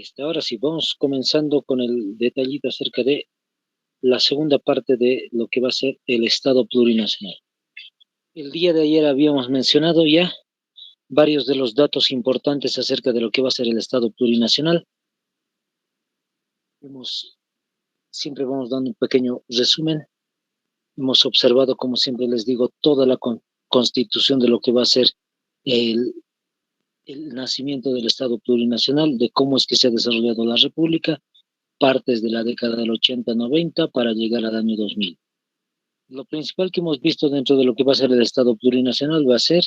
Ahí está. Ahora sí, vamos comenzando con el detallito acerca de la segunda parte de lo que va a ser el Estado plurinacional. El día de ayer habíamos mencionado ya varios de los datos importantes acerca de lo que va a ser el Estado plurinacional. Siempre vamos dando un pequeño resumen. Hemos observado, como siempre les digo, toda la constitución de lo que va a ser el, el nacimiento del Estado plurinacional, de cómo es que se ha desarrollado la República, partes de la década del 80-90 para llegar al año 2000. Lo principal que hemos visto dentro de lo que va a ser el Estado plurinacional va a ser,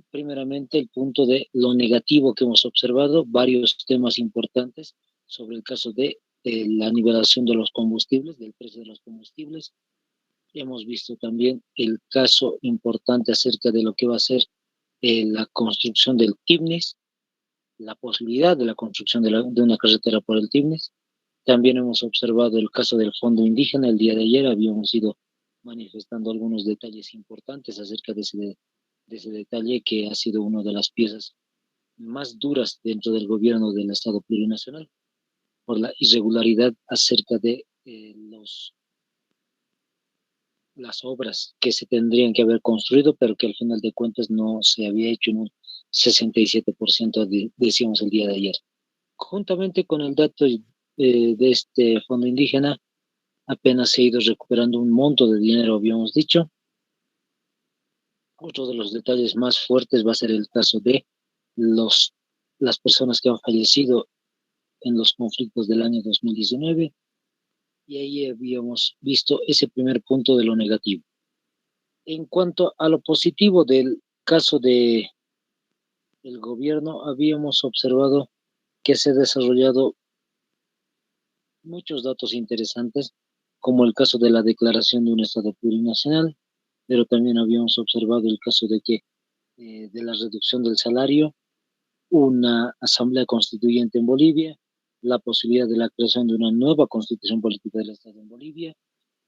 primeramente, el punto de lo negativo que hemos observado, varios temas importantes sobre el caso de la nivelación de los combustibles, del precio de los combustibles. Hemos visto también el caso importante acerca de lo que va a ser la construcción del Tibnis, la posibilidad de la construcción de una carretera por el Tibnis. También hemos observado el caso del Fondo Indígena. El día de ayer habíamos ido manifestando algunos detalles importantes acerca de ese detalle que ha sido una de las piezas más duras dentro del gobierno del Estado plurinacional por la irregularidad acerca de las obras que se tendrían que haber construido, pero que al final de cuentas no se había hecho en un 67%, decíamos el día de ayer. Juntamente con el dato de este fondo indígena, apenas se ha ido recuperando un monto de dinero, habíamos dicho. Otro de los detalles más fuertes va a ser el caso de las personas que han fallecido en los conflictos del año 2019, y ahí habíamos visto ese primer punto de lo negativo. En cuanto a lo positivo del caso del gobierno, habíamos observado que se ha desarrollado muchos datos interesantes, como el caso de la declaración de un Estado plurinacional, pero también habíamos observado el caso de que de la reducción del salario, una asamblea constituyente en Bolivia, la posibilidad de la creación de una nueva constitución política del Estado en Bolivia,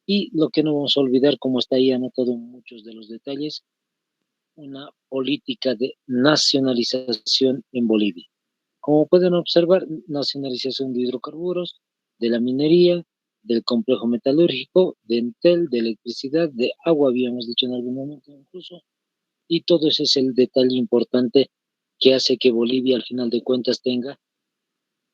y lo que no vamos a olvidar, como está ahí anotado en muchos de los detalles, una política de nacionalización en Bolivia. Como pueden observar, nacionalización de hidrocarburos, de la minería, del complejo metalúrgico, de Entel, de electricidad, de agua, habíamos dicho en algún momento incluso, y todo ese es el detalle importante que hace que Bolivia al final de cuentas tenga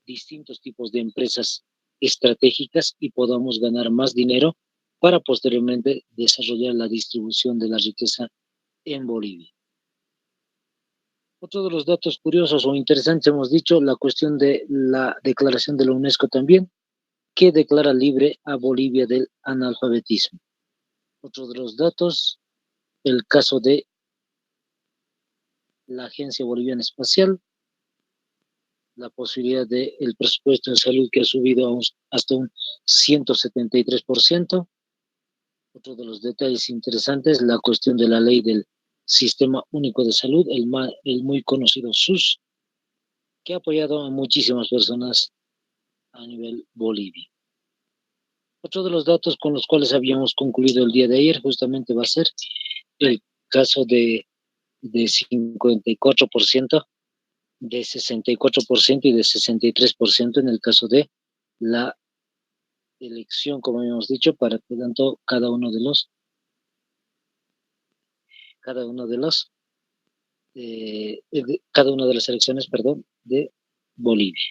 distintos tipos de empresas estratégicas y podamos ganar más dinero para posteriormente desarrollar la distribución de la riqueza en Bolivia. Otro de los datos curiosos o interesantes hemos dicho la cuestión de la declaración de la UNESCO también, que declara libre a Bolivia del analfabetismo. Otro de los datos, el caso de la Agencia Boliviana Espacial, la posibilidad del presupuesto en salud que ha subido hasta un 173%. Otro de los detalles interesantes, la cuestión de la ley del Sistema Único de Salud, el muy conocido SUS, que ha apoyado a muchísimas personas a nivel Bolivia. Otro de los datos con los cuales habíamos concluido el día de ayer justamente va a ser el caso de 54%, de 64% y de 63% en el caso de la elección, como habíamos dicho, para tanto cada una de las elecciones, perdón, de Bolivia.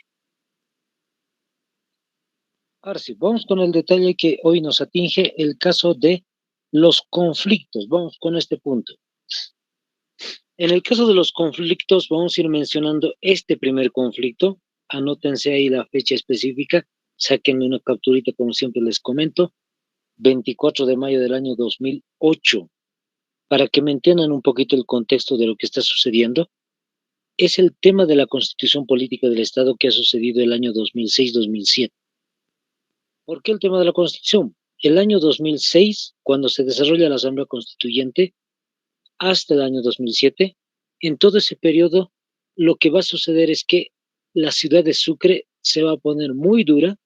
Ahora sí, vamos con el detalle que hoy nos atinge, el caso de los conflictos. Vamos con este punto. En el caso de los conflictos, vamos a ir mencionando este primer conflicto. Anótense ahí la fecha específica, sáquenme una capturita, como siempre les comento, 24 de mayo del año 2008, para que me entiendan un poquito el contexto de lo que está sucediendo. Es el tema de la constitución política del Estado que ha sucedido el año 2006-2007. ¿Por qué el tema de la constitución? El año 2006, cuando se desarrolla la Asamblea Constituyente, hasta el año 2007, en todo ese periodo, lo que va a suceder es que la ciudad de Sucre se va a poner muy dura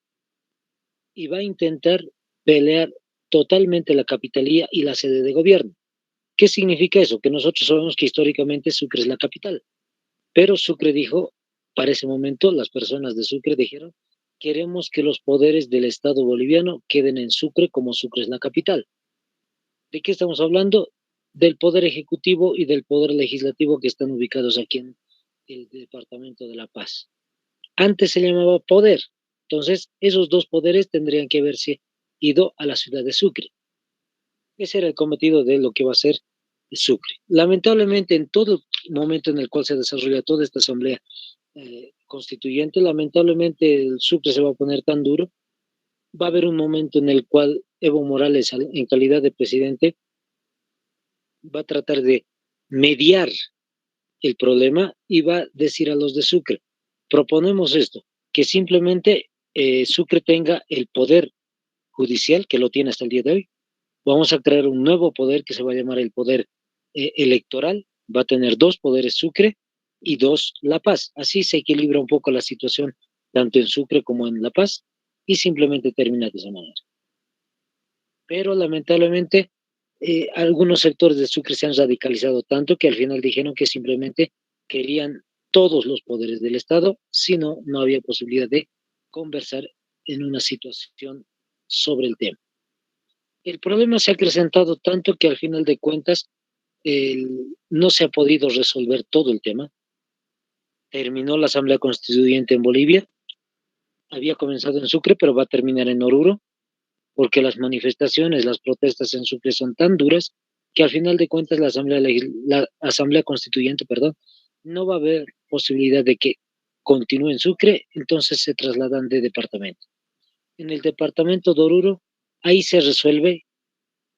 y va a intentar pelear totalmente la capitalía y la sede de gobierno. ¿Qué significa eso? Que nosotros sabemos que históricamente Sucre es la capital, pero Sucre dijo, para ese momento las personas de Sucre dijeron, queremos que los poderes del Estado boliviano queden en Sucre como Sucre es la capital. ¿De qué estamos hablando? Del poder ejecutivo y del poder legislativo que están ubicados aquí en el departamento de La Paz. Antes se llamaba poder. Entonces, esos dos poderes tendrían que haberse ido a la ciudad de Sucre. Ese era el cometido de lo que va a ser Sucre. Lamentablemente, en todo el momento en el cual se desarrolla toda esta asamblea constituyente, lamentablemente el Sucre se va a poner tan duro. Va a haber un momento en el cual Evo Morales, en calidad de presidente, va a tratar de mediar el problema y va a decir a los de Sucre, proponemos esto, que simplemente Sucre tenga el poder judicial, que lo tiene hasta el día de hoy. Vamos a crear un nuevo poder que se va a llamar el poder electoral. Va a tener dos poderes Sucre y dos La Paz. Así se equilibra un poco la situación tanto en Sucre como en La Paz y simplemente termina de esa manera. Pero lamentablemente algunos sectores de Sucre se han radicalizado tanto que al final dijeron que simplemente querían todos los poderes del Estado, si no, no había posibilidad de conversar en una situación sobre el tema. El problema se ha acrecentado tanto que al final de cuentas no se ha podido resolver todo el tema. Terminó la Asamblea Constituyente en Bolivia, había comenzado en Sucre, pero va a terminar en Oruro, porque las manifestaciones, las protestas en Sucre son tan duras que al final de cuentas la asamblea Constituyente, perdón, no va a haber posibilidad de que continúe en Sucre, entonces se trasladan de departamento. En el departamento de Oruro, ahí se resuelve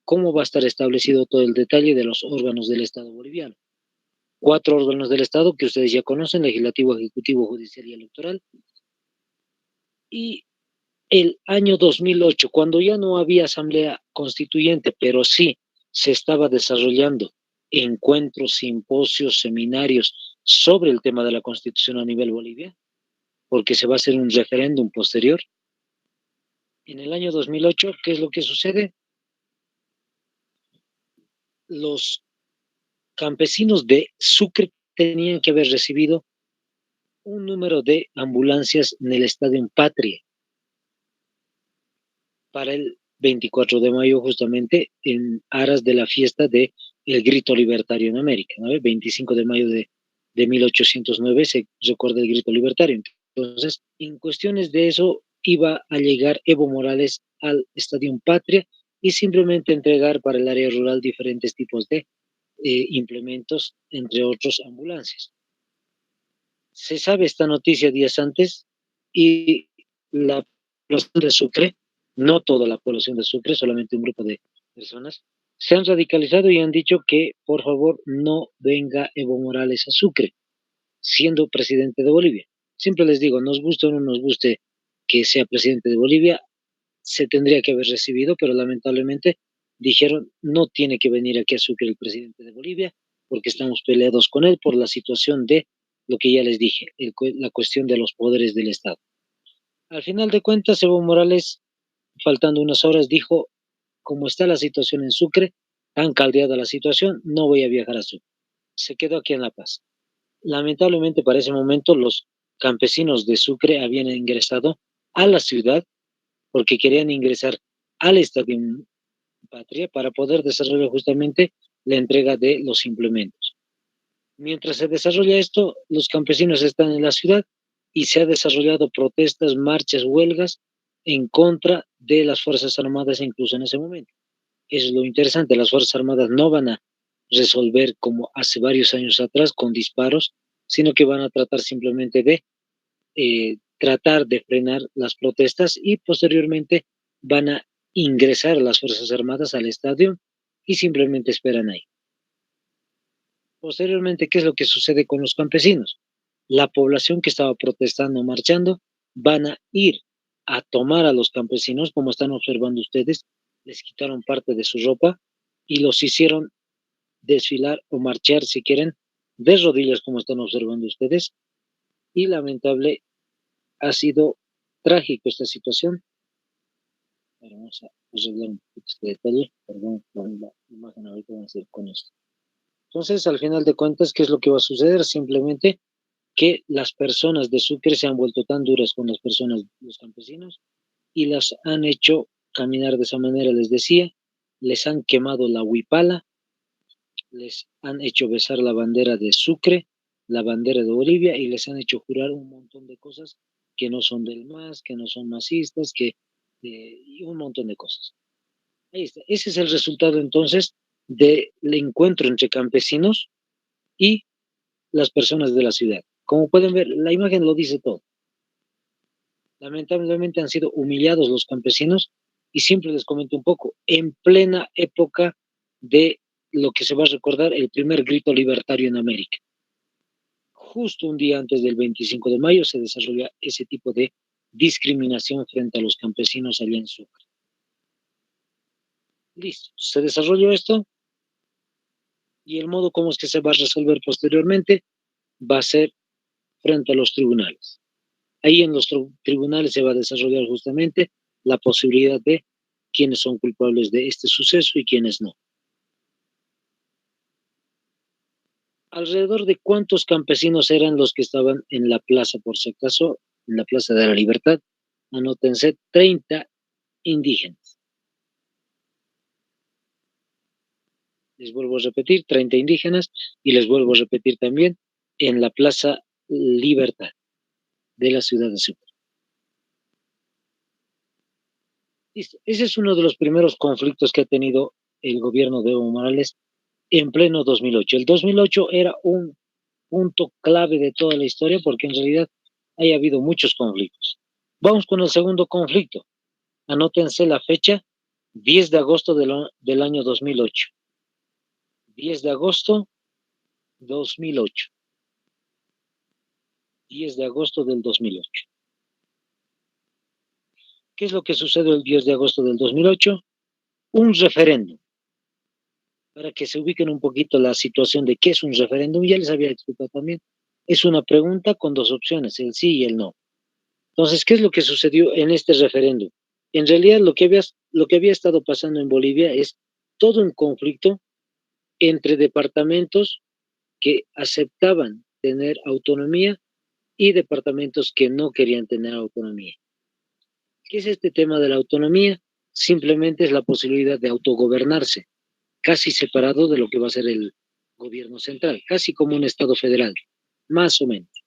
cómo va a estar establecido todo el detalle de los órganos del Estado boliviano. 4 órganos del Estado que ustedes ya conocen, legislativo, ejecutivo, judicial y electoral. Y el año 2008, cuando ya no había asamblea constituyente, pero sí se estaba desarrollando encuentros, simposios, seminarios sobre el tema de la constitución a nivel Bolivia, porque se va a hacer un referéndum posterior. En el año 2008, ¿qué es lo que sucede? Los campesinos de Sucre tenían que haber recibido un número de ambulancias en el Estadio Patria para el 24 de mayo, justamente en aras de la fiesta de el grito libertario en América, ¿no? El 25 de mayo de 1809 se recuerda el grito libertario. Entonces, en cuestiones de eso iba a llegar Evo Morales al Estadio Patria y simplemente entregar para el área rural diferentes tipos de implementos, entre otros ambulancias. Se sabe esta noticia días antes y la población de Sucre, no toda la población de Sucre, solamente un grupo de personas, se han radicalizado y han dicho que por favor no venga Evo Morales a Sucre, siendo presidente de Bolivia. Siempre les digo, nos guste o no nos guste que sea presidente de Bolivia, se tendría que haber recibido, pero lamentablemente dijeron no tiene que venir aquí a Sucre el presidente de Bolivia porque estamos peleados con él por la situación de lo que ya les dije, la cuestión de los poderes del Estado. Al final de cuentas, Evo Morales, faltando unas horas, dijo, como está la situación en Sucre, tan caldeada la situación, no voy a viajar a Sucre. Se quedó aquí en La Paz. Lamentablemente, para ese momento, los campesinos de Sucre habían ingresado a la ciudad porque querían ingresar al Estadio Patria para poder desarrollar justamente la entrega de los implementos. Mientras se desarrolla esto, los campesinos están en la ciudad y se han desarrollado protestas, marchas, huelgas en contra de las Fuerzas Armadas incluso en ese momento. Eso es lo interesante, las Fuerzas Armadas no van a resolver como hace varios años atrás con disparos, sino que van a tratar simplemente de tratar de frenar las protestas y posteriormente van a ingresar las Fuerzas Armadas al estadio y simplemente esperan ahí. Posteriormente, ¿qué es lo que sucede con los campesinos? La población que estaba protestando, marchando, van a ir a tomar a los campesinos, como están observando ustedes, les quitaron parte de su ropa y los hicieron desfilar o marchar, si quieren, de rodillas, como están observando ustedes, y lamentable ha sido trágico esta situación. Vamos a arreglar un poquito este detalle, perdón por la imagen, ahorita vamos a ir con esto. Entonces, al final de cuentas, ¿qué es lo que va a suceder? Simplemente que las personas de Sucre se han vuelto tan duras con las personas, los campesinos, y las han hecho caminar de esa manera, les decía, les han quemado la huipala, les han hecho besar la bandera de Sucre, la bandera de Bolivia, y les han hecho jurar un montón de cosas que no son del MAS, que no son masistas, y un montón de cosas. Ahí está. Ese es el resultado entonces del encuentro entre campesinos y las personas de la ciudad. Como pueden ver, la imagen lo dice todo. Lamentablemente han sido humillados los campesinos y siempre les comento un poco, en plena época de lo que se va a recordar el primer grito libertario en América. Justo un día antes del 25 de mayo se desarrolla ese tipo de discriminación frente a los campesinos allá en Sucre. Listo, se desarrolló esto y el modo como es que se va a resolver posteriormente va a ser frente a los tribunales. Ahí en los tribunales se va a desarrollar justamente la posibilidad de quiénes son culpables de este suceso y quiénes no. Alrededor de cuántos campesinos eran los que estaban en la plaza, por si acaso, en la Plaza de la Libertad, anótense 30 indígenas. Les vuelvo a repetir, 30 indígenas, y les vuelvo a repetir también en la Plaza Libertad de la ciudad de Sucre. Ese es uno de los primeros conflictos que ha tenido el gobierno de Evo Morales en pleno 2008. El 2008 era un punto clave de toda la historia porque en realidad ha habido muchos conflictos. Vamos con el segundo conflicto. Anótense la fecha, 10 de agosto del año 2008. 10 de agosto 2008. 10 de agosto del 2008. ¿Qué es lo que sucedió el 10 de agosto del 2008? Un referéndum. Para que se ubiquen un poquito la situación de qué es un referéndum, ya les había explicado también. Es una pregunta con dos opciones, el sí y el no. Entonces, ¿qué es lo que sucedió en este referéndum? En realidad, lo que había estado pasando en Bolivia es todo un conflicto entre departamentos que aceptaban tener autonomía y departamentos que no querían tener autonomía. ¿Qué es este tema de la autonomía? Simplemente es la posibilidad de autogobernarse, casi separado de lo que va a ser el gobierno central, casi como un Estado federal, más o menos.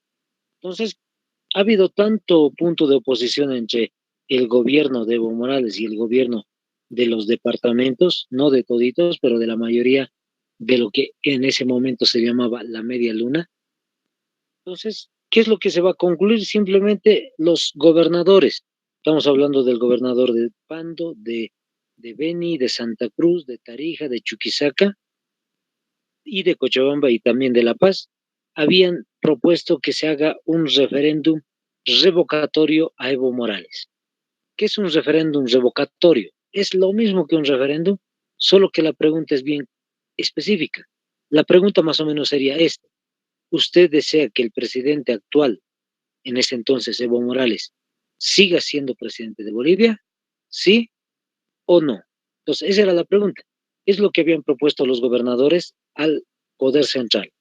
Entonces, ha habido tanto punto de oposición entre el gobierno de Evo Morales y el gobierno de los departamentos, no de toditos, pero de la mayoría de lo que en ese momento se llamaba la media luna. Entonces, ¿qué es lo que se va a concluir? Simplemente los gobernadores. Estamos hablando del gobernador de Pando, de Beni, de Santa Cruz, de Tarija, de Chuquisaca y de Cochabamba y también de La Paz, habían propuesto que se haga un referéndum revocatorio a Evo Morales. ¿Qué es un referéndum revocatorio? Es lo mismo que un referéndum, solo que la pregunta es bien específica. La pregunta más o menos sería esta. ¿Usted desea que el presidente actual, en ese entonces Evo Morales, siga siendo presidente de Bolivia? ¿Sí o no? Entonces, esa era la pregunta. Es lo que habían propuesto los gobernadores al poder central.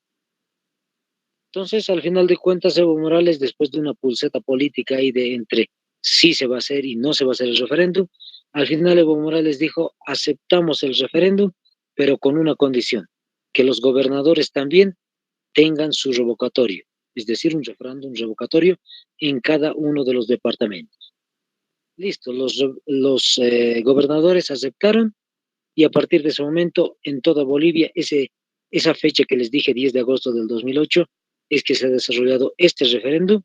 Entonces, al final de cuentas, Evo Morales, después de una pulseta política ahí de entre sí se va a hacer y no se va a hacer el referéndum, al final Evo Morales dijo, aceptamos el referéndum, pero con una condición, que los gobernadores también tengan su revocatorio, es decir, un referéndum revocatorio en cada uno de los departamentos. Listo, los gobernadores aceptaron y a partir de ese momento en toda Bolivia, esa fecha que les dije, 10 de agosto del 2008, es que se ha desarrollado este referéndum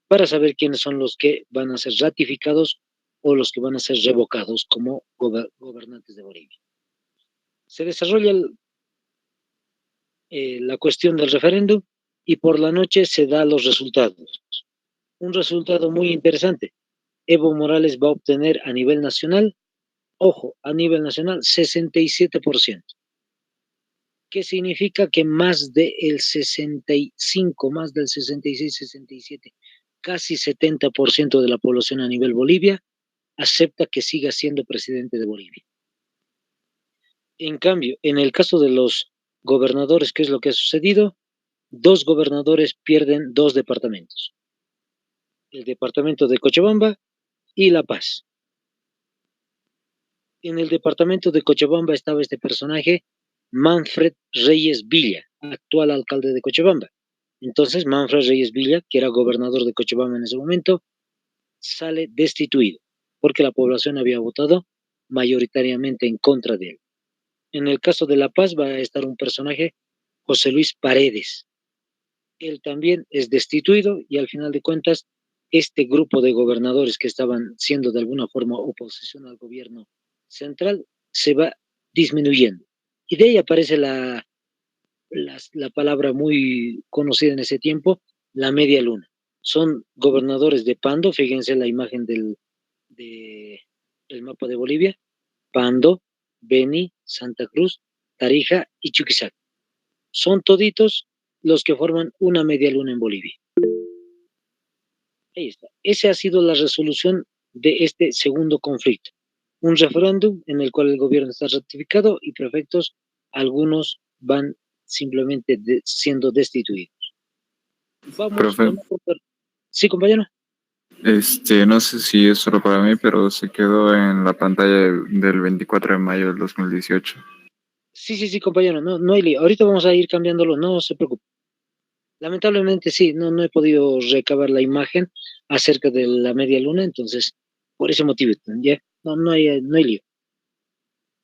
para saber quiénes son los que van a ser ratificados o los que van a ser revocados como gobernantes de Bolivia. Se desarrolla la cuestión del referéndum y por la noche se da los resultados. Un resultado muy interesante. Evo Morales va a obtener a nivel nacional, ojo, a nivel nacional, 67%. ¿Qué significa? Que más del 65, más del 66, 67, casi 70% de la población a nivel Bolivia acepta que siga siendo presidente de Bolivia. En cambio, en el caso de los gobernadores, ¿qué es lo que ha sucedido? 2 gobernadores pierden 2 departamentos, el departamento de Cochabamba y La Paz. En el departamento de Cochabamba estaba este personaje, Manfred Reyes Villa, actual alcalde de Cochabamba. Entonces, Manfred Reyes Villa, que era gobernador de Cochabamba en ese momento, sale destituido, porque la población había votado mayoritariamente en contra de él. En el caso de La Paz va a estar un personaje, José Luis Paredes. Él también es destituido y al final de cuentas, este grupo de gobernadores que estaban siendo de alguna forma oposición al gobierno central se va disminuyendo. Y de ahí aparece la palabra muy conocida en ese tiempo, la media luna. Son gobernadores de Pando, fíjense la imagen de, el mapa de Bolivia, Pando, Beni, Santa Cruz, Tarija y Chuquisaca. Son toditos los que forman una media luna en Bolivia. Ahí está. Esa ha sido la resolución de este segundo conflicto. Un referéndum en el cual el gobierno está ratificado y prefectos, algunos van simplemente siendo destituidos. Vamos Profe, con... Sí, compañero. no sé si es solo para mí, pero se quedó en la pantalla del 24 de mayo del 2018. Sí, compañero, no, no hay lío. Ahorita vamos a ir cambiándolo, no se preocupe. Lamentablemente sí, no he podido recabar la imagen acerca de la media luna, entonces, por ese motivo, ya, no hay lío.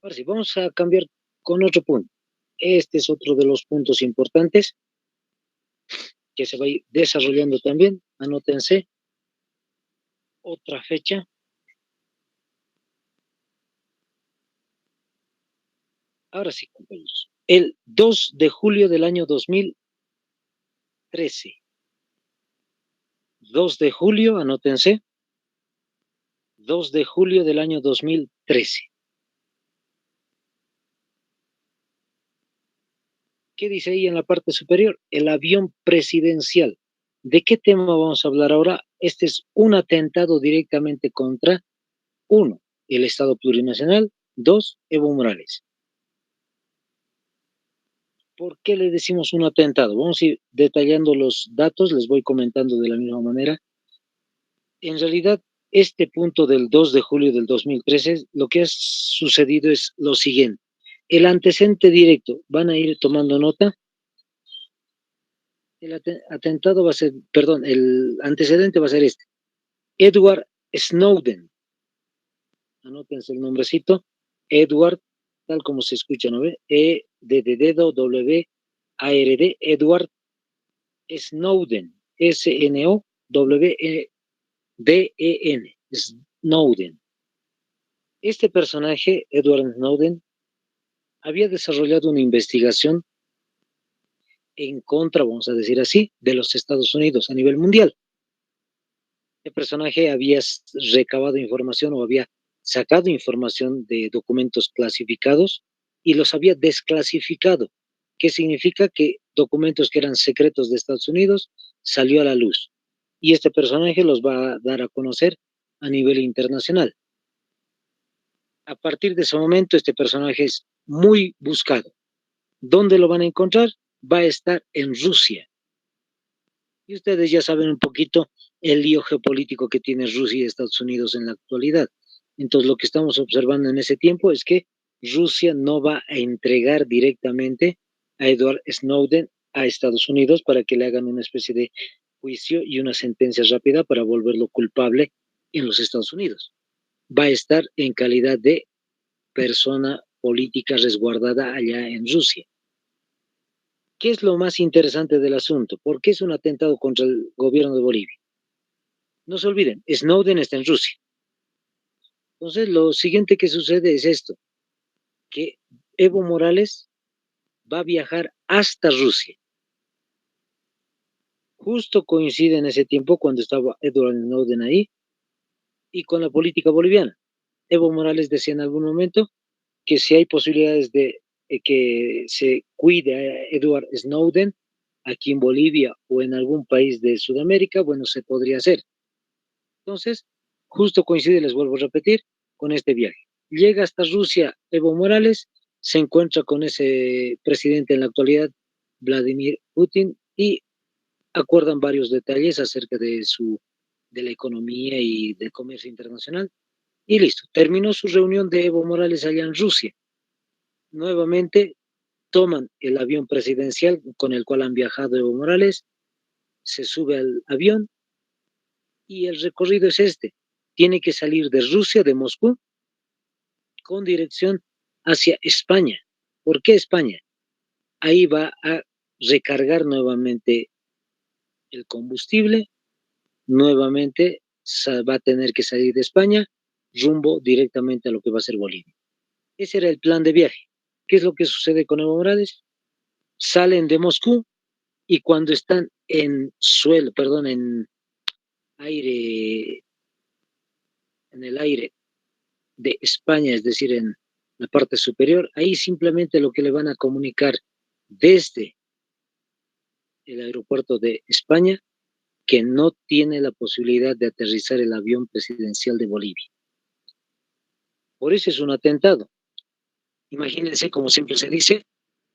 Ahora sí, vamos a cambiar con otro punto. Este es otro de los puntos importantes que se va a ir desarrollando también. Anótense otra fecha. Ahora sí, compañeros. El 2 de julio del año 2013. 2 de julio, anótense. 2 de julio del año 2013. ¿Qué dice ahí en la parte superior? El avión presidencial. ¿De qué tema vamos a hablar ahora? Este es un atentado directamente contra, uno, el Estado plurinacional, dos, Evo Morales. ¿Por qué le decimos un atentado? Vamos a ir detallando los datos, les voy comentando de la misma manera. En realidad, este punto del 2 de julio del 2013, lo que ha sucedido es lo siguiente. El antecedente directo, van a ir tomando nota. El atentado va a ser, perdón, el antecedente va a ser este. Edward Snowden. Anótense el nombrecito. Edward, tal como se escucha, ¿no ve? D, dedo, W, A, R, D, Edward Snowden. S-N-O-W-D-E-N. Snowden. Este personaje, Edward Snowden, había desarrollado una investigación en contra, vamos a decir así, de los Estados Unidos a nivel mundial. Este personaje había recabado información o había sacado información de documentos clasificados y los había desclasificado. ¿Qué significa? Que documentos que eran secretos de Estados Unidos salió a la luz. Y este personaje los va a dar a conocer a nivel internacional. A partir de ese momento, este personaje es muy buscado. ¿Dónde lo van a encontrar? Va a estar en Rusia. Y ustedes ya saben un poquito el lío geopolítico que tiene Rusia y Estados Unidos en la actualidad. Entonces, lo que estamos observando en ese tiempo es que Rusia no va a entregar directamente a Edward Snowden a Estados Unidos para que le hagan una especie de juicio y una sentencia rápida para volverlo culpable en los Estados Unidos. Va a estar en calidad de persona política resguardada allá en Rusia. ¿Qué es lo más interesante del asunto? ¿Por qué es un atentado contra el gobierno de Bolivia? No se olviden, Snowden está en Rusia. Entonces, lo siguiente que sucede es esto, que Evo Morales va a viajar hasta Rusia. Justo coincide en ese tiempo cuando estaba Edward Snowden ahí y con la política boliviana. Evo Morales decía en algún momento que si hay posibilidades de que se cuide a Edward Snowden aquí en Bolivia o en algún país de Sudamérica, bueno, se podría hacer. Entonces, justo coincide, les vuelvo a repetir, con este viaje. Llega hasta Rusia Evo Morales, se encuentra con ese presidente en la actualidad, Vladimir Putin, y acuerdan varios detalles acerca de la economía y del comercio internacional. Y listo, terminó su reunión de Evo Morales allá en Rusia. Nuevamente toman el avión presidencial con el cual han viajado Evo Morales, se sube al avión y el recorrido es este. Tiene que salir de Rusia, de Moscú, con dirección hacia España. ¿Por qué España? Ahí va a recargar nuevamente el combustible, nuevamente va a tener que salir de España rumbo directamente a lo que va a ser Bolivia. Ese era el plan de viaje. ¿Qué es lo que sucede con Evo Morales? Salen de Moscú y cuando están en suelo, perdón, aire, en el aire de España, es decir, en la parte superior, ahí simplemente lo que le van a comunicar desde el aeropuerto de España que no tiene la posibilidad de aterrizar el avión presidencial de Bolivia. Por eso es un atentado. Imagínense, como siempre se dice,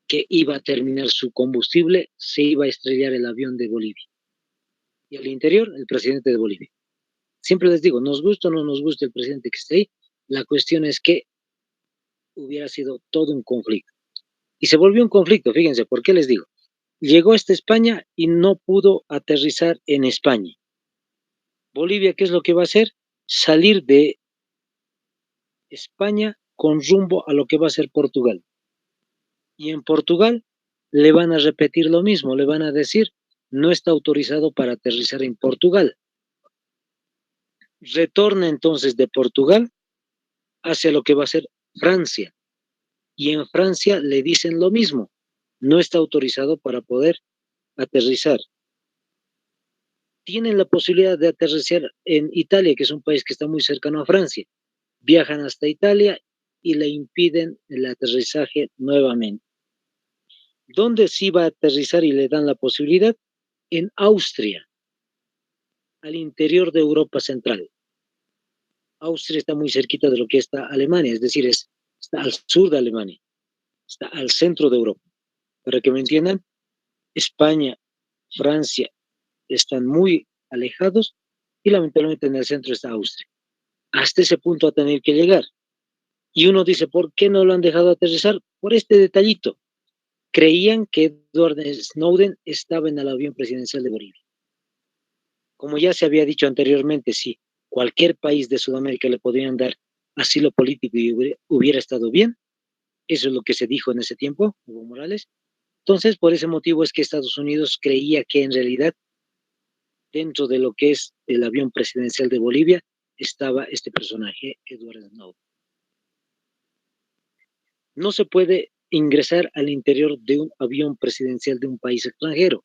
que iba a terminar su combustible, se iba a estrellar el avión de Bolivia. Y al interior, el presidente de Bolivia. Siempre les digo, nos gusta o no nos gusta el presidente que esté ahí, la cuestión es que hubiera sido todo un conflicto. Y se volvió un conflicto, fíjense, ¿por qué les digo? Llegó hasta España y no pudo aterrizar en España. Bolivia, ¿qué es lo que va a hacer? Salir de España con rumbo a lo que va a ser Portugal. Y en Portugal le van a repetir lo mismo, le van a decir, no está autorizado para aterrizar en Portugal. Retorna entonces de Portugal hacia lo que va a ser Francia. Y en Francia le dicen lo mismo, no está autorizado para poder aterrizar. Tienen la posibilidad de aterrizar en Italia, que es un país que está muy cercano a Francia. Viajan hasta Italia y le impiden el aterrizaje nuevamente. ¿Dónde sí va a aterrizar y le dan la posibilidad? En Austria, al interior de Europa Central. Austria está muy cerquita de lo que está Alemania, es decir, está al sur de Alemania, está al centro de Europa. Para que me entiendan, España, Francia están muy alejados y lamentablemente en el centro está Austria. Hasta ese punto va a tener que llegar. Y uno dice, ¿por qué no lo han dejado aterrizar? Por este detallito. Creían que Edward Snowden estaba en el avión presidencial de Bolivia. Como ya se había dicho anteriormente, si cualquier país de Sudamérica le podrían dar asilo político y hubiera estado bien, eso es lo que se dijo en ese tiempo, Evo Morales. Entonces, por ese motivo es que Estados Unidos creía que en realidad dentro de lo que es el avión presidencial de Bolivia estaba este personaje, Edward Snowden. No se puede ingresar al interior de un avión presidencial de un país extranjero.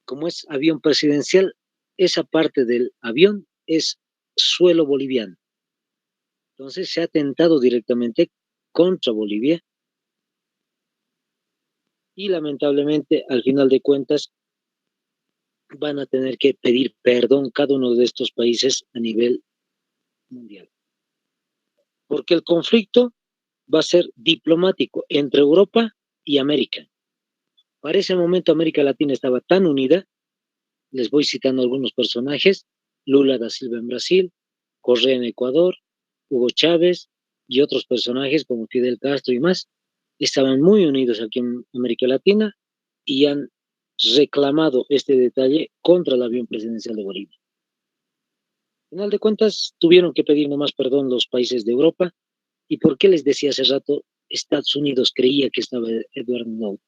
Como es avión presidencial, esa parte del avión es suelo boliviano. Entonces se ha atentado directamente contra Bolivia y lamentablemente al final de cuentas van a tener que pedir perdón cada uno de estos países a nivel mundial. Porque el conflicto va a ser diplomático entre Europa y América. Para ese momento América Latina estaba tan unida, les voy citando algunos personajes, Lula da Silva en Brasil, Correa en Ecuador, Hugo Chávez y otros personajes como Fidel Castro y más, estaban muy unidos aquí en América Latina y han reclamado este detalle contra el avión presidencial de Bolivia. Al final de cuentas, tuvieron que pedir nomás perdón los países de Europa. ¿Y por qué les decía hace rato, Estados Unidos creía que estaba Edward Snowden?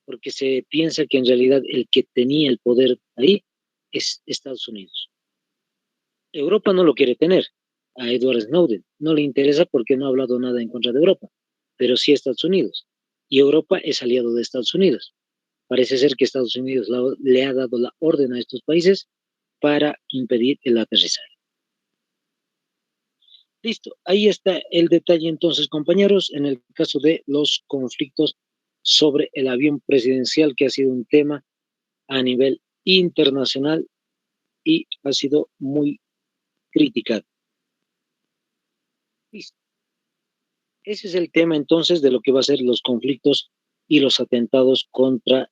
Porque se piensa que en realidad el que tenía el poder ahí es Estados Unidos. Europa no lo quiere tener a Edward Snowden, no le interesa porque no ha hablado nada en contra de Europa, pero sí Estados Unidos. Y Europa es aliado de Estados Unidos. Parece ser que Estados Unidos le ha dado la orden a estos países para impedir el aterrizaje. Listo, ahí está el detalle entonces, compañeros, en el caso de los conflictos sobre el avión presidencial, que ha sido un tema a nivel internacional y ha sido muy criticado. Listo. Ese es el tema entonces de lo que va a ser los conflictos y los atentados contra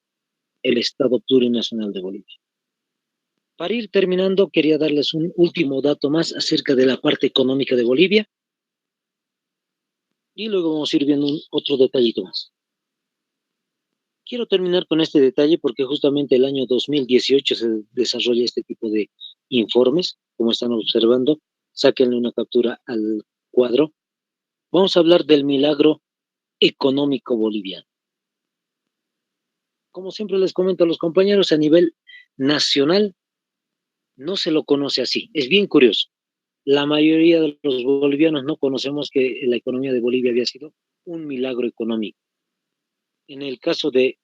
el Estado Plurinacional de Bolivia. Para ir terminando, quería darles un último dato más acerca de la parte económica de Bolivia y luego vamos a ir viendo otro detallito más. Quiero terminar con este detalle porque justamente el año 2018 se desarrolla este tipo de informes, como están observando. Sáquenle una captura al cuadro. Vamos a hablar del milagro económico boliviano. Como siempre les comento a los compañeros, a nivel nacional no se lo conoce así. Es bien curioso. La mayoría de los bolivianos no conocemos que la economía de Bolivia había sido un milagro económico. En el caso de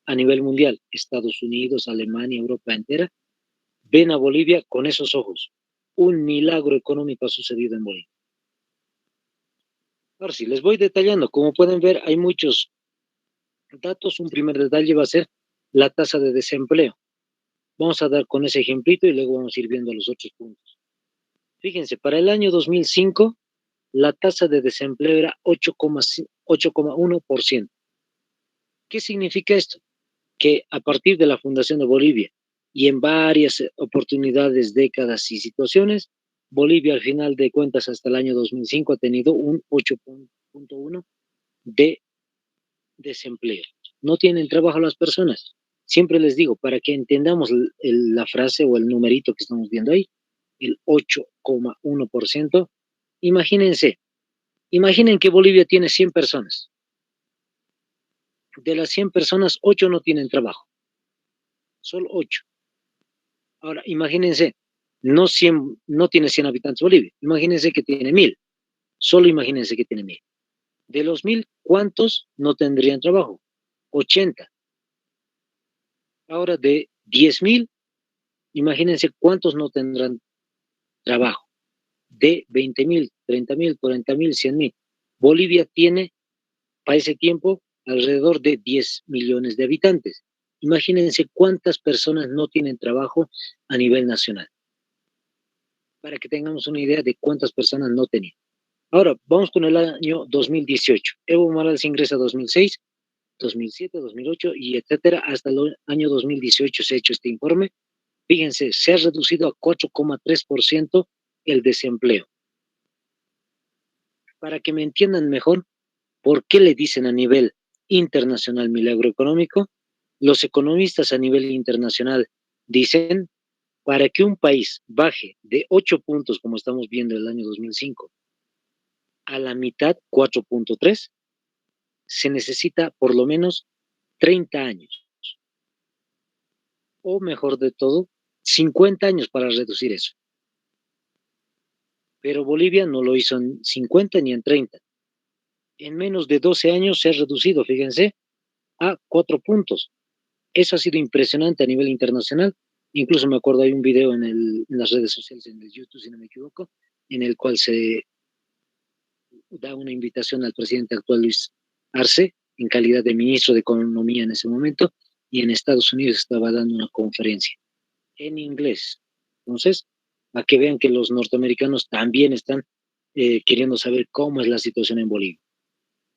a nivel mundial, Estados Unidos, Alemania, Europa entera, ven a Bolivia con esos ojos. Un milagro económico ha sucedido en Bolivia. Ahora sí, les voy detallando. Como pueden ver, hay muchos datos. Un primer detalle va a ser la tasa de desempleo. Vamos a dar con ese ejemplito y luego vamos a ir viendo los otros puntos. Fíjense, para el año 2005, la tasa de desempleo era 8,1%. ¿Qué significa esto? Que a partir de la fundación de Bolivia y en varias oportunidades, décadas y situaciones, Bolivia al final de cuentas hasta el año 2005 ha tenido un 8,1% de desempleo. No tienen trabajo las personas. Siempre les digo, para que entendamos la frase o el numerito que estamos viendo ahí, el 8,1%, imaginen que Bolivia tiene 100 personas. De las 100 personas, 8 no tienen trabajo. Solo 8. Ahora, imagínense, no tiene 100 habitantes Bolivia. Imagínense que tiene 1000. Solo imagínense que tiene 1000. De los 1000, ¿cuántos no tendrían trabajo? 80. Ahora, de 10,000, imagínense cuántos no tendrán trabajo. De 20,000, 30,000, 40,000, 100,000. Bolivia tiene, para ese tiempo, alrededor de 10 millones de habitantes. Imagínense cuántas personas no tienen trabajo a nivel nacional. Para que tengamos una idea de cuántas personas no tenían. Ahora, vamos con el año 2018. Evo Morales ingresa 2006, 2007, 2008 y etcétera. Hasta el año 2018 se ha hecho este informe. Fíjense, se ha reducido a 4,3% el desempleo. Para que me entiendan mejor, ¿por qué le dicen a nivel internacional milagro económico? Los economistas a nivel internacional dicen, para que un país baje de 8 puntos, como estamos viendo en el año 2005, a la mitad, 4,3, se necesita por lo menos 30 años. O mejor de todo, 50 años para reducir eso. Pero Bolivia no lo hizo en 50 ni en 30. En menos de 12 años se ha reducido, fíjense, a 4 puntos. Eso ha sido impresionante a nivel internacional. Incluso me acuerdo, hay un video en las redes sociales, en el YouTube, si no me equivoco, en el cual se da una invitación al presidente actual Luis Arce, en calidad de ministro de Economía en ese momento, y en Estados Unidos estaba dando una conferencia en inglés. Entonces, a que vean que los norteamericanos también están queriendo saber cómo es la situación en Bolivia.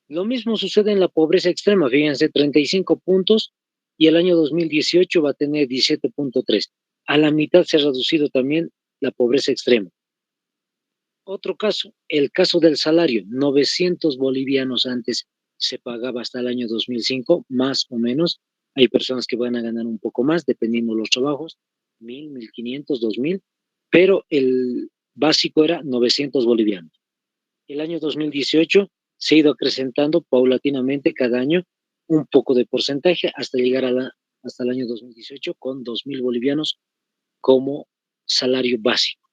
Lo mismo sucede en la pobreza extrema, fíjense, 35 puntos y el año 2018 va a tener 17,3. A la mitad se ha reducido también la pobreza extrema. Otro caso, el caso del salario, 900 bolivianos antes se pagaba hasta el año 2005, más o menos. Hay personas que van a ganar un poco más, dependiendo de los trabajos, 1,000, 1,500, 2,000, pero el básico era 900 bolivianos. El año 2018 se ha ido acrecentando paulatinamente cada año un poco de porcentaje hasta llegar hasta el año 2018 con 2,000 bolivianos como salario básico.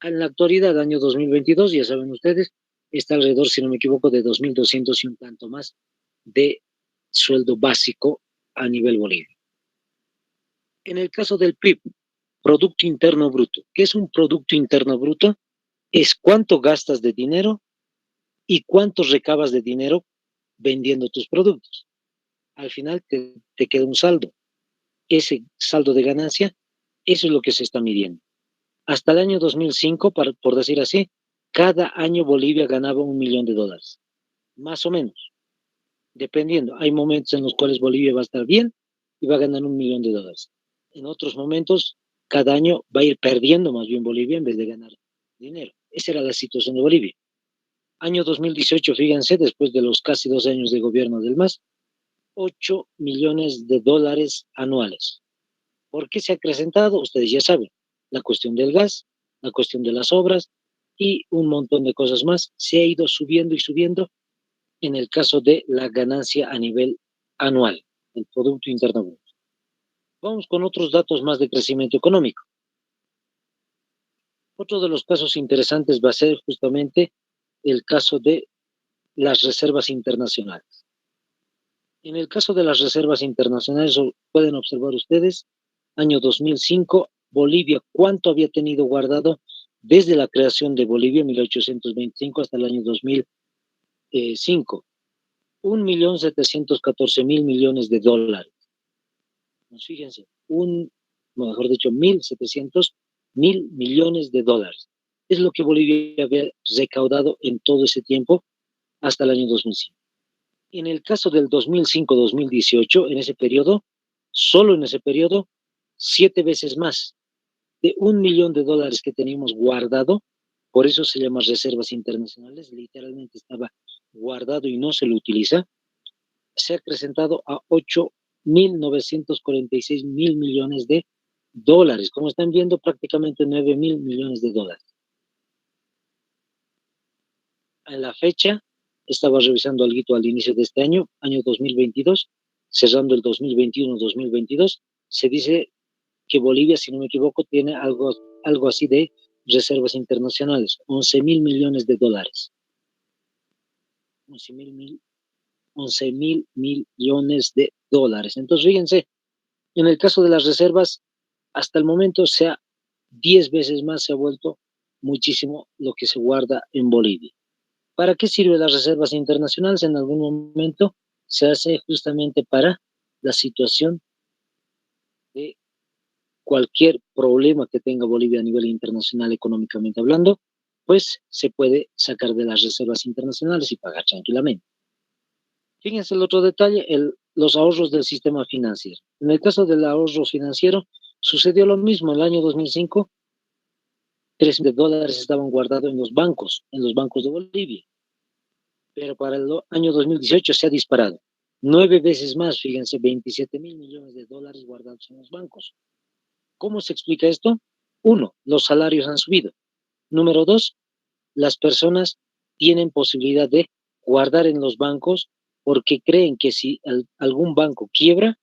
En la actualidad, año 2022, ya saben ustedes, está alrededor, si no me equivoco, de 2,200 y un tanto más de sueldo básico a nivel Bolivia. En el caso del PIB, Producto Interno Bruto, ¿qué es un Producto Interno Bruto? Es cuánto gastas de dinero y cuánto recabas de dinero vendiendo tus productos. Al final te queda un saldo. Ese saldo de ganancia, eso es lo que se está midiendo. Hasta el año 2005, por decir así, cada año Bolivia ganaba $1,000,000, más o menos, dependiendo. Hay momentos en los cuales Bolivia va a estar bien y va a ganar $1.000.000. En otros momentos, cada año va a ir perdiendo más bien Bolivia en vez de ganar dinero. Esa era la situación de Bolivia. Año 2018, fíjense, después de los casi 2 años de gobierno del MAS, $8.000.000 anuales. ¿Por qué se ha acrecentado? Ustedes ya saben, la cuestión del gas, la cuestión de las obras y un montón de cosas más. Se ha ido subiendo y subiendo en el caso de la ganancia a nivel anual, el Producto Interno Bruto. Vamos con otros datos más de crecimiento económico. Otro de los casos interesantes va a ser justamente el caso de las reservas internacionales. En el caso de las reservas internacionales, pueden observar ustedes, año 2005, Bolivia, ¿cuánto había tenido guardado desde la creación de Bolivia en 1825 hasta el año 2005? 1.714.000.000.000 de dólares. Fíjense, mejor dicho, 1.700.000.000.000 de dólares. Es lo que Bolivia había recaudado en todo ese tiempo hasta el año 2005. En el caso del 2005-2018, en ese periodo, solo en ese periodo, 7 veces más de $1.000.000 que teníamos guardado, por eso se llama reservas internacionales, literalmente estaba guardado y no se lo utiliza, se ha acrecentado a 8.946.000.000.000 de dólares. Como están viendo, prácticamente 9.000.000.000 de dólares. En la fecha, estaba revisando algo al inicio de este año 2022, cerrando el 2021-2022, se dice que Bolivia, si no me equivoco, tiene algo así de reservas internacionales, 11.000.000.000 de dólares. 11.000.000.000.000 de dólares. Entonces, fíjense, en el caso de las reservas, hasta el momento 10 veces más se ha vuelto muchísimo lo que se guarda en Bolivia. ¿Para qué sirven las reservas internacionales? En algún momento se hace justamente para la situación de cualquier problema que tenga Bolivia a nivel internacional económicamente hablando, pues se puede sacar de las reservas internacionales y pagar tranquilamente. Fíjense el otro detalle, los ahorros del sistema financiero. En el caso del ahorro financiero, sucedió lo mismo. En el año 2005, $3.000.000 estaban guardados en los bancos de Bolivia. Pero para el año 2018 se ha disparado. 9 veces más, fíjense, $27.000.000.000 guardados en los bancos. ¿Cómo se explica esto? 1, los salarios han subido. Número 2, las personas tienen posibilidad de guardar en los bancos porque creen que si algún banco quiebra,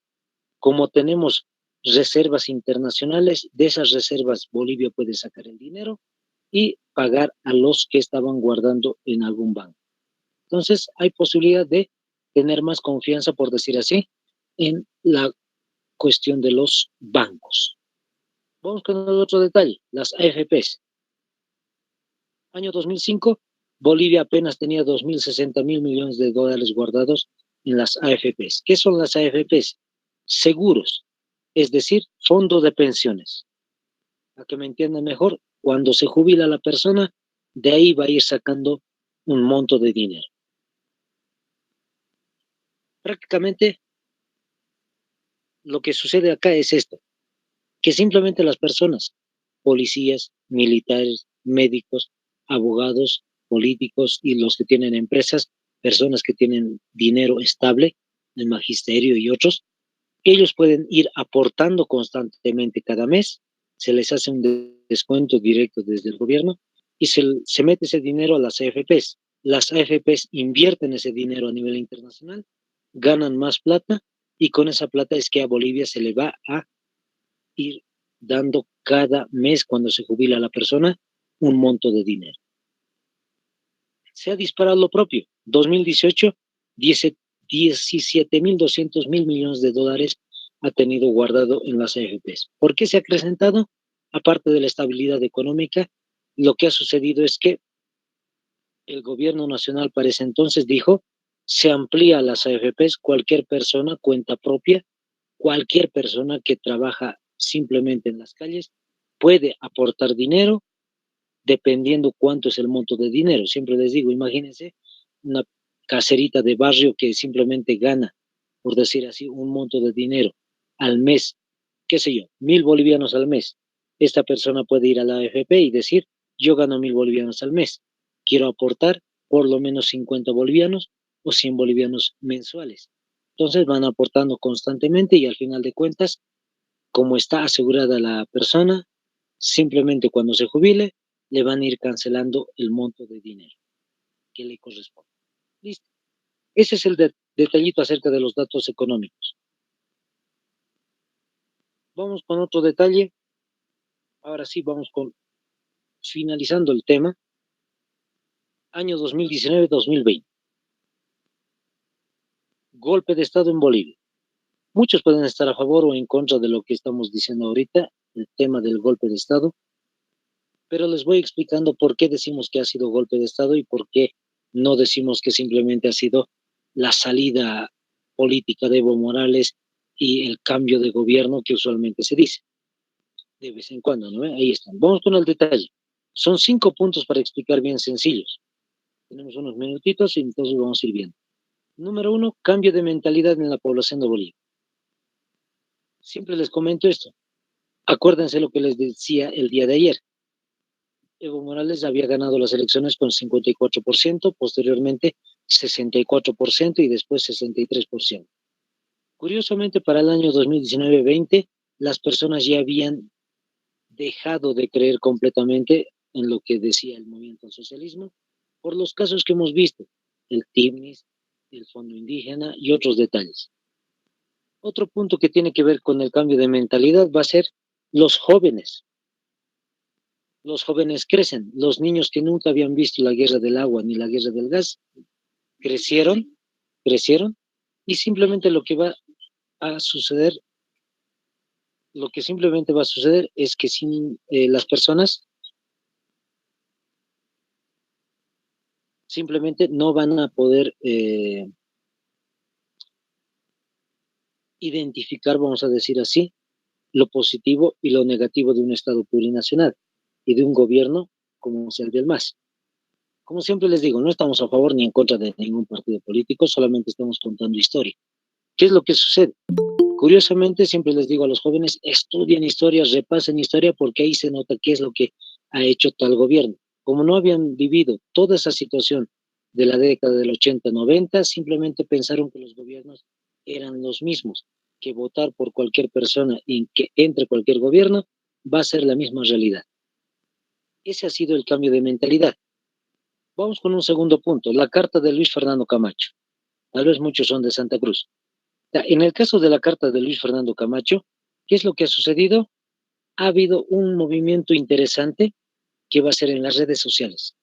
como tenemos reservas internacionales, de esas reservas Bolivia puede sacar el dinero y pagar a los que estaban guardando en algún banco. Entonces, hay posibilidad de tener más confianza, por decir así, en la cuestión de los bancos. Vamos con el otro detalle, las AFPs. Año 2005, Bolivia apenas tenía 2.060.000.000.000 de dólares guardados en las AFPs. ¿Qué son las AFPs? Seguros, es decir, fondo de pensiones. Para que me entiendan mejor, cuando se jubila la persona, de ahí va a ir sacando un monto de dinero. Prácticamente lo que sucede acá es esto, que simplemente las personas, policías, militares, médicos, abogados, políticos y los que tienen empresas, personas que tienen dinero estable, el magisterio y otros, ellos pueden ir aportando constantemente cada mes, se les hace un descuento directo desde el gobierno y se mete ese dinero a las AFPs. Las AFPs invierten ese dinero a nivel internacional, ganan más plata y con esa plata es que a Bolivia se le va a ir dando cada mes cuando se jubila la persona un monto de dinero. Se ha disparado lo propio. 2018, 17.200.000.000.000 de dólares ha tenido guardado en las AFPs. ¿Por qué se ha acrecentado? Aparte de la estabilidad económica, lo que ha sucedido es que el gobierno nacional para ese entonces dijo, se amplía a las AFPs, cualquier persona, cuenta propia, cualquier persona que trabaja simplemente en las calles puede aportar dinero dependiendo cuánto es el monto de dinero. Siempre les digo, imagínense una caserita de barrio que simplemente gana, por decir así, un monto de dinero al mes, qué sé yo, 1.000 bolivianos al mes. Esta persona puede ir a la AFP y decir, yo gano 1.000 bolivianos al mes, quiero aportar por lo menos 50 bolivianos o 100 bolivianos mensuales. Entonces van aportando constantemente y al final de cuentas, como está asegurada la persona, simplemente cuando se jubile, le van a ir cancelando el monto de dinero que le corresponde. Listo. Ese es el detallito acerca de los datos económicos. Vamos con otro detalle. Ahora sí, vamos finalizando el tema. Año 2019-2020. Golpe de Estado en Bolivia. Muchos pueden estar a favor o en contra de lo que estamos diciendo ahorita, el tema del golpe de Estado, pero les voy explicando por qué decimos que ha sido golpe de Estado y por qué no decimos que simplemente ha sido la salida política de Evo Morales y el cambio de gobierno que usualmente se dice. De vez en cuando, ¿no? Ahí están. Vamos con el detalle. Son 5 puntos para explicar bien sencillos. Tenemos unos minutitos y entonces vamos a ir viendo. Número 1, cambio de mentalidad en la población de Bolivia. Siempre les comento esto. Acuérdense lo que les decía el día de ayer. Evo Morales había ganado las elecciones con 54%, posteriormente 64% y después 63%. Curiosamente, para el año 2019-20, las personas ya habían dejado de creer completamente en lo que decía el movimiento al socialismo por los casos que hemos visto, el TIMNIS, el Fondo Indígena y otros detalles. Otro punto que tiene que ver con el cambio de mentalidad va a ser los jóvenes. Los jóvenes crecen, los niños que nunca habían visto la guerra del agua ni la guerra del gas, crecieron, y simplemente lo que va a suceder, es que las personas simplemente no van a poder identificar, vamos a decir así, lo positivo y lo negativo de un Estado plurinacional y de un gobierno como es el del MAS. Como siempre les digo, no estamos a favor ni en contra de ningún partido político, solamente estamos contando historia. ¿Qué es lo que sucede? Curiosamente, siempre les digo a los jóvenes, estudien historia, repasen historia, porque ahí se nota qué es lo que ha hecho tal gobierno. Como no habían vivido toda esa situación de la década del 80-90, simplemente pensaron que los gobiernos eran los mismos, que votar por cualquier persona y que entre cualquier gobierno va a ser la misma realidad. Ese ha sido el cambio de mentalidad. Vamos con un segundo punto, la carta de Luis Fernando Camacho. Tal vez muchos son de Santa Cruz. En el caso de la carta de Luis Fernando Camacho, ¿qué es lo que ha sucedido? Ha habido un movimiento interesante que va a ser en las redes sociales.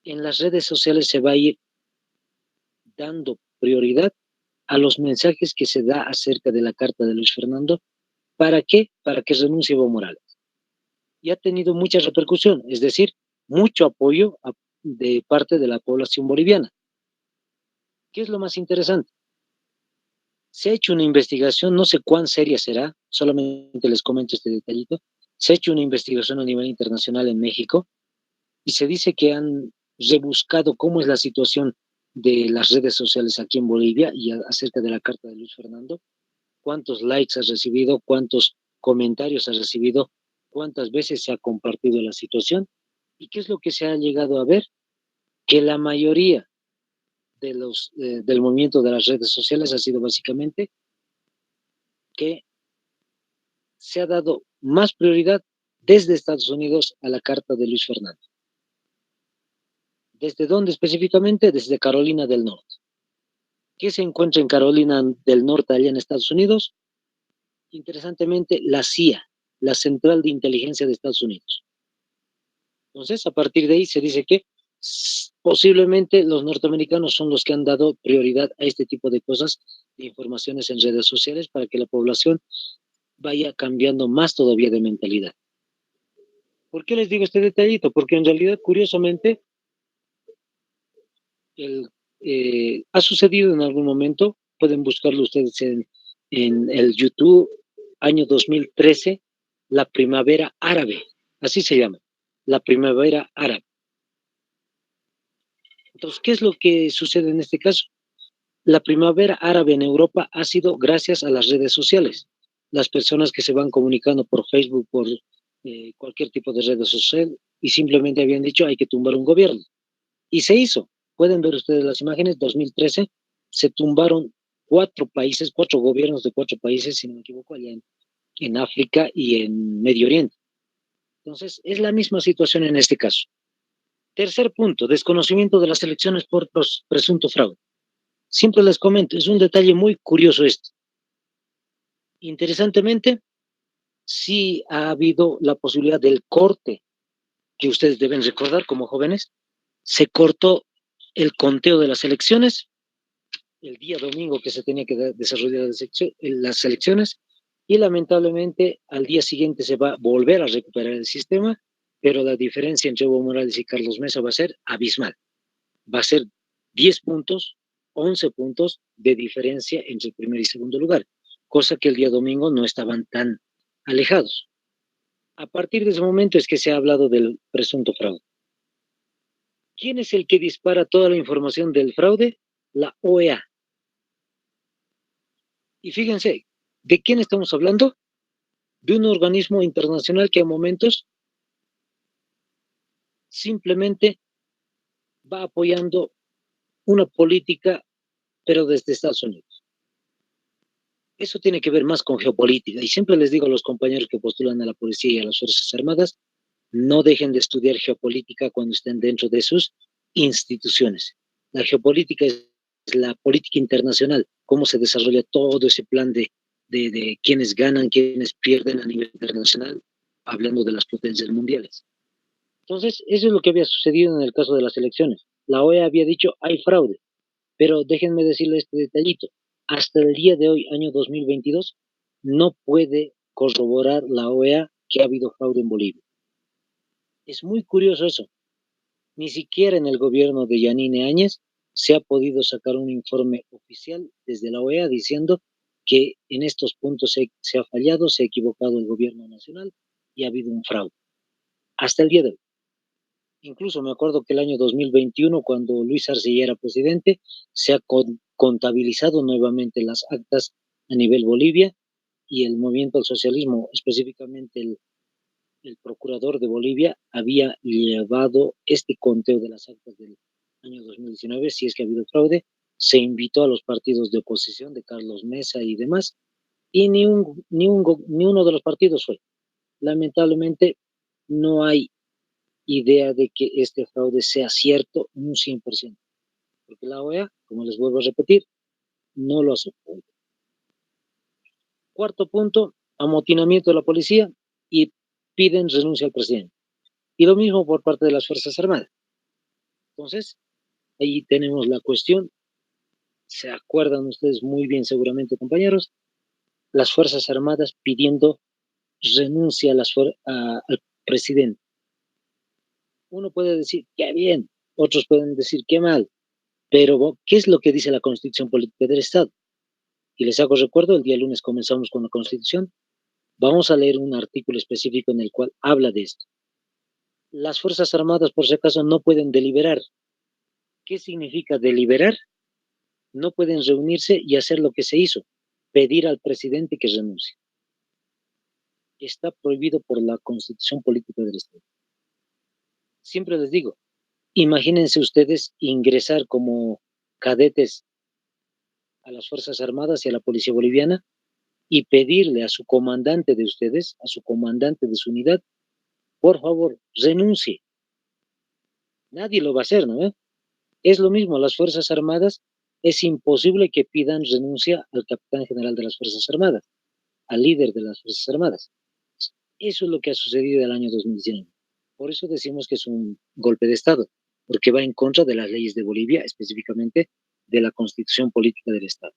En las redes sociales se va a ir dando prioridad a los mensajes que se da acerca de la carta de Luis Fernando. ¿Para qué? Para que renuncie Evo Morales. Y ha tenido mucha repercusión, es decir, mucho apoyo de parte de la población boliviana. ¿Qué es lo más interesante? Se ha hecho una investigación, no sé cuán seria será, solamente les comento este detallito. Se ha hecho una investigación a nivel internacional en México y se dice que han rebuscado cómo es la situación de las redes sociales aquí en Bolivia y acerca de la carta de Luis Fernando, cuántos likes ha recibido, cuántos comentarios ha recibido, cuántas veces se ha compartido la situación y qué es lo que se ha llegado a ver, que la mayoría del movimiento de las redes sociales ha sido básicamente que se ha dado más prioridad desde Estados Unidos a la carta de Luis Fernando. ¿Desde dónde específicamente? Desde Carolina del Norte. ¿Qué se encuentra en Carolina del Norte, allá en Estados Unidos? Interesantemente, la CIA, la Central de Inteligencia de Estados Unidos. Entonces, a partir de ahí se dice que posiblemente los norteamericanos son los que han dado prioridad a este tipo de cosas, de informaciones en redes sociales, para que la población vaya cambiando más todavía de mentalidad. ¿Por qué les digo este detallito? Porque en realidad, curiosamente, ha sucedido en algún momento, pueden buscarlo ustedes en el YouTube, año 2013, la primavera árabe, así se llama, la primavera árabe. Entonces, ¿qué es lo que sucede en este caso? La primavera árabe en Europa ha sido gracias a las redes sociales. Las personas que se van comunicando por Facebook, por cualquier tipo de red social, y simplemente habían dicho hay que tumbar un gobierno. Y se hizo. Pueden ver ustedes las imágenes, 2013 se tumbaron 4 países, 4 gobiernos de 4 países, si no me equivoco, allá en África y en Medio Oriente. Entonces, es la misma situación en este caso. Tercer punto, desconocimiento de las elecciones por presunto fraude. Siempre les comento, es un detalle muy curioso esto. Interesantemente, sí ha habido la posibilidad del corte, que ustedes deben recordar como jóvenes, se cortó el conteo de las elecciones el día domingo que se tenía que desarrollar las elecciones y lamentablemente al día siguiente se va a volver a recuperar el sistema, pero la diferencia entre Evo Morales y Carlos Mesa va a ser abismal. Va a ser 10 puntos, 11 puntos de diferencia entre el primer y segundo lugar, cosa que el día domingo no estaban tan alejados. A partir de ese momento es que se ha hablado del presunto fraude. ¿Quién es el que dispara toda la información del fraude? La OEA. Y fíjense, ¿de quién estamos hablando? De un organismo internacional que a momentos simplemente va apoyando una política, pero desde Estados Unidos. Eso tiene que ver más con geopolítica. Y siempre les digo a los compañeros que postulan a la policía y a las Fuerzas Armadas, no dejen de estudiar geopolítica cuando estén dentro de sus instituciones. La geopolítica es la política internacional, cómo se desarrolla todo ese plan de quiénes ganan, quiénes pierden a nivel internacional, hablando de las potencias mundiales. Entonces, eso es lo que había sucedido en el caso de las elecciones. La OEA había dicho, hay fraude, pero déjenme decirle este detallito. Hasta el día de hoy, año 2022, no puede corroborar la OEA que ha habido fraude en Bolivia. Es muy curioso eso. Ni siquiera en el gobierno de Yanine Áñez se ha podido sacar un informe oficial desde la OEA diciendo que en estos puntos se ha fallado, se ha equivocado el gobierno nacional y ha habido un fraude. Hasta el día de hoy. Incluso me acuerdo que el año 2021, cuando Luis Arce ya era presidente, se ha contabilizado nuevamente las actas a nivel Bolivia y el movimiento al socialismo, específicamente el procurador de Bolivia, había llevado este conteo de las actas del año 2019, si es que ha habido fraude, se invitó a los partidos de oposición de Carlos Mesa y demás, y ni uno de los partidos fue. Lamentablemente, no hay idea de que este fraude sea cierto un 100%, porque la OEA, como les vuelvo a repetir, no lo aceptó. Cuarto punto, amotinamiento de la policía y piden renuncia al presidente. Y lo mismo por parte de las Fuerzas Armadas. Entonces, ahí tenemos la cuestión. Se acuerdan ustedes muy bien, seguramente, compañeros, las Fuerzas Armadas pidiendo renuncia al presidente. Uno puede decir, qué bien, otros pueden decir, qué mal, pero ¿qué es lo que dice la Constitución Política del Estado? Y les hago recuerdo, el día lunes comenzamos con la Constitución. Vamos a leer un artículo específico en el cual habla de esto. Las Fuerzas Armadas, por si acaso, no pueden deliberar. ¿Qué significa deliberar? No pueden reunirse y hacer lo que se hizo, pedir al presidente que renuncie. Está prohibido por la Constitución Política del Estado. Siempre les digo, imagínense ustedes ingresar como cadetes a las Fuerzas Armadas y a la Policía Boliviana y pedirle a su comandante de ustedes, a su comandante de su unidad, por favor, renuncie. Nadie lo va a hacer, ¿no? Es lo mismo, las Fuerzas Armadas, es imposible que pidan renuncia al capitán general de las Fuerzas Armadas, al líder de las Fuerzas Armadas. Eso es lo que ha sucedido el año 2019. Por eso decimos que es un golpe de Estado, porque va en contra de las leyes de Bolivia, específicamente de la Constitución Política del Estado.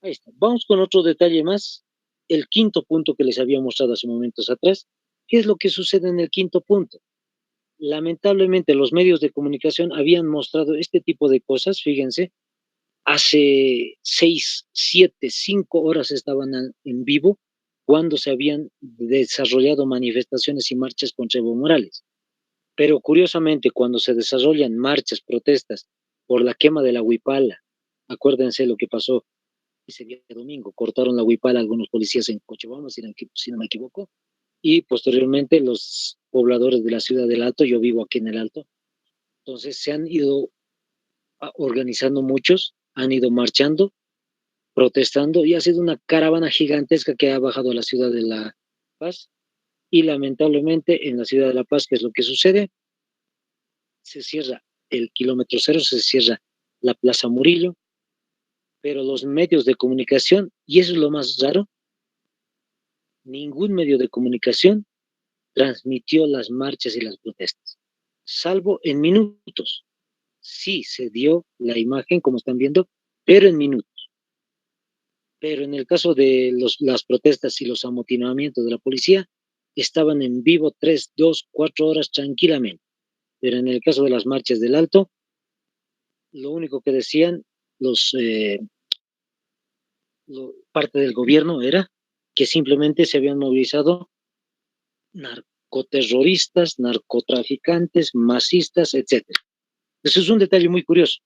Ahí está. Vamos con otro detalle más. El quinto punto que les había mostrado hace momentos atrás. ¿Qué es lo que sucede en el quinto punto? Lamentablemente los medios de comunicación habían mostrado este tipo de cosas, fíjense, hace 6, 7, 5 horas estaban en vivo cuando se habían desarrollado manifestaciones y marchas contra Evo Morales. Pero curiosamente, cuando se desarrollan marchas, protestas por la quema de la huipala. Acuérdense lo que pasó ese día de domingo. Cortaron la huipala a algunos policías en Cochabamba, si no me equivoco, y posteriormente los pobladores de la ciudad del Alto, yo vivo aquí en el Alto, entonces se han ido organizando muchos, han ido marchando, protestando, y ha sido una caravana gigantesca que ha bajado a la ciudad de La Paz, y lamentablemente en la ciudad de La Paz, ¿qué es lo que sucede? Se cierra el kilómetro cero, se cierra la Plaza Murillo, pero los medios de comunicación, y eso es lo más raro, ningún medio de comunicación transmitió las marchas y las protestas, salvo en minutos. Sí, se dio la imagen, como están viendo, pero en minutos. Pero en el caso de las protestas y los amotinamientos de la policía, estaban en vivo 3, 2, 4 horas tranquilamente. Pero en el caso de las marchas del Alto, lo único que decían los parte del gobierno era que simplemente se habían movilizado narcoterroristas, narcotraficantes, masistas, etcétera. Eso es un detalle muy curioso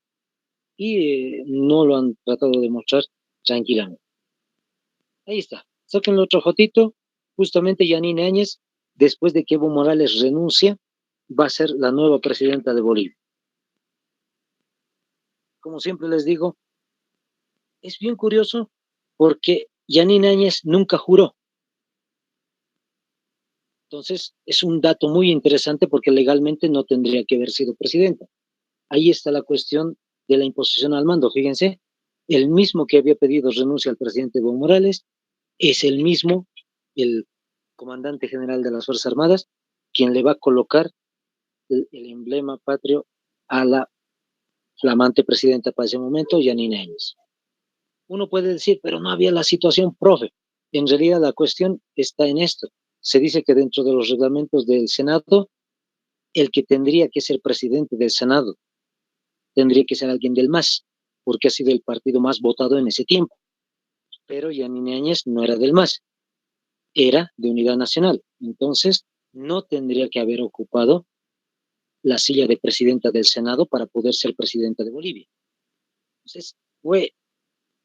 y no lo han tratado de mostrar tranquilamente. Ahí está. Saquen la otra fotito. Justamente Yanine Áñez, después de que Evo Morales renuncia, va a ser la nueva presidenta de Bolivia. Como siempre les digo, es bien curioso porque Yanine Áñez nunca juró. Entonces, es un dato muy interesante porque legalmente no tendría que haber sido presidenta. Ahí está la cuestión de la imposición al mando. Fíjense, el mismo que había pedido renuncia al presidente Evo Morales es el mismo, el comandante general de las Fuerzas Armadas, quien le va a colocar el emblema patrio a la flamante presidenta para ese momento, Yanine Áñez. Uno puede decir, pero no había la situación, profe. En realidad la cuestión está en esto. Se dice que dentro de los reglamentos del Senado, el que tendría que ser presidente del Senado tendría que ser alguien del MAS, porque ha sido el partido más votado en ese tiempo. Pero Yanine Áñez no era del MAS, era de Unidad Nacional. Entonces, no tendría que haber ocupado la silla de presidenta del Senado para poder ser presidenta de Bolivia. Entonces, fue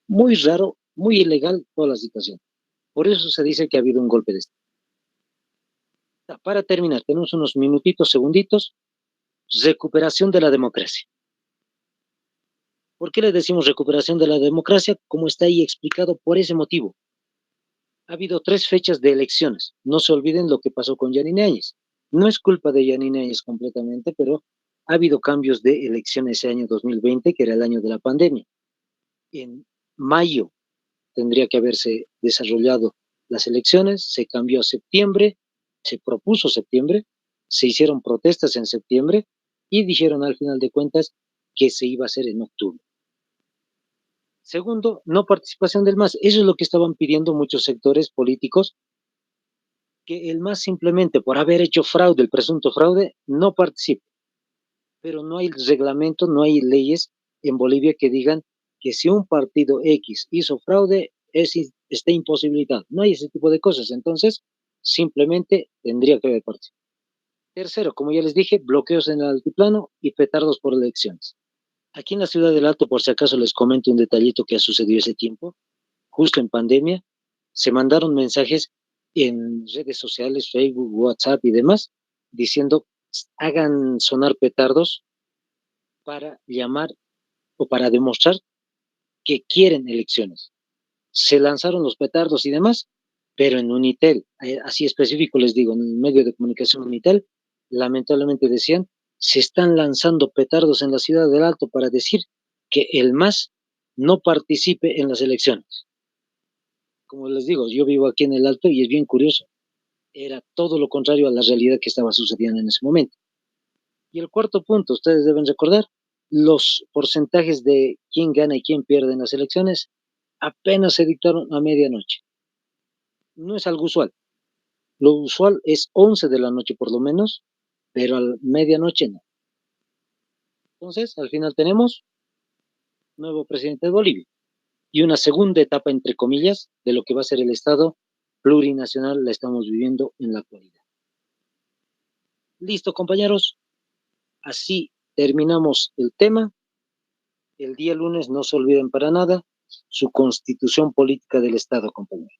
muy raro, muy ilegal toda la situación. Por eso se dice que ha habido un golpe de Estado. Para terminar, tenemos unos minutitos, segunditos. Recuperación de la democracia. ¿Por qué le decimos recuperación de la democracia? Como está ahí explicado, por ese motivo. Ha habido 3 fechas de elecciones. No se olviden lo que pasó con Yanine Áñez. No es culpa de Yanine Áñez completamente, pero ha habido cambios de elecciones ese año 2020, que era el año de la pandemia. En mayo tendría que haberse desarrollado las elecciones, se cambió a septiembre, se propuso septiembre, se hicieron protestas en septiembre y dijeron al final de cuentas que se iba a hacer en octubre. Segundo, no participación del MAS. Eso es lo que estaban pidiendo muchos sectores políticos, que el MAS simplemente por haber hecho fraude, el presunto fraude, no participe. Pero no hay reglamento, no hay leyes en Bolivia que digan que si un partido X hizo fraude, está imposibilitado. No hay ese tipo de cosas. Entonces, simplemente tendría que haber participado. Tercero, como ya les dije, bloqueos en el altiplano y petardos por elecciones. Aquí en la ciudad del Alto, por si acaso les comento un detallito que ha sucedido ese tiempo, justo en pandemia, se mandaron mensajes en redes sociales, Facebook, WhatsApp y demás, diciendo hagan sonar petardos para llamar o para demostrar que quieren elecciones. Se lanzaron los petardos y demás, pero en Unitel, así específico les digo, en el medio de comunicación Unitel, lamentablemente decían, se están lanzando petardos en la ciudad del Alto para decir que el MAS no participe en las elecciones. Como les digo, yo vivo aquí en el Alto y es bien curioso. Era todo lo contrario a la realidad que estaba sucediendo en ese momento. Y el cuarto punto, ustedes deben recordar, los porcentajes de quién gana y quién pierde en las elecciones apenas se dictaron a medianoche. No es algo usual. Lo usual es 11 de la noche por lo menos, pero a medianoche no. Entonces, al final tenemos nuevo presidente de Bolivia y una segunda etapa, entre comillas, de lo que va a ser el Estado plurinacional la estamos viviendo en la actualidad. Listo, compañeros. Así terminamos el tema. El día lunes no se olviden para nada su constitución política del Estado, compañero.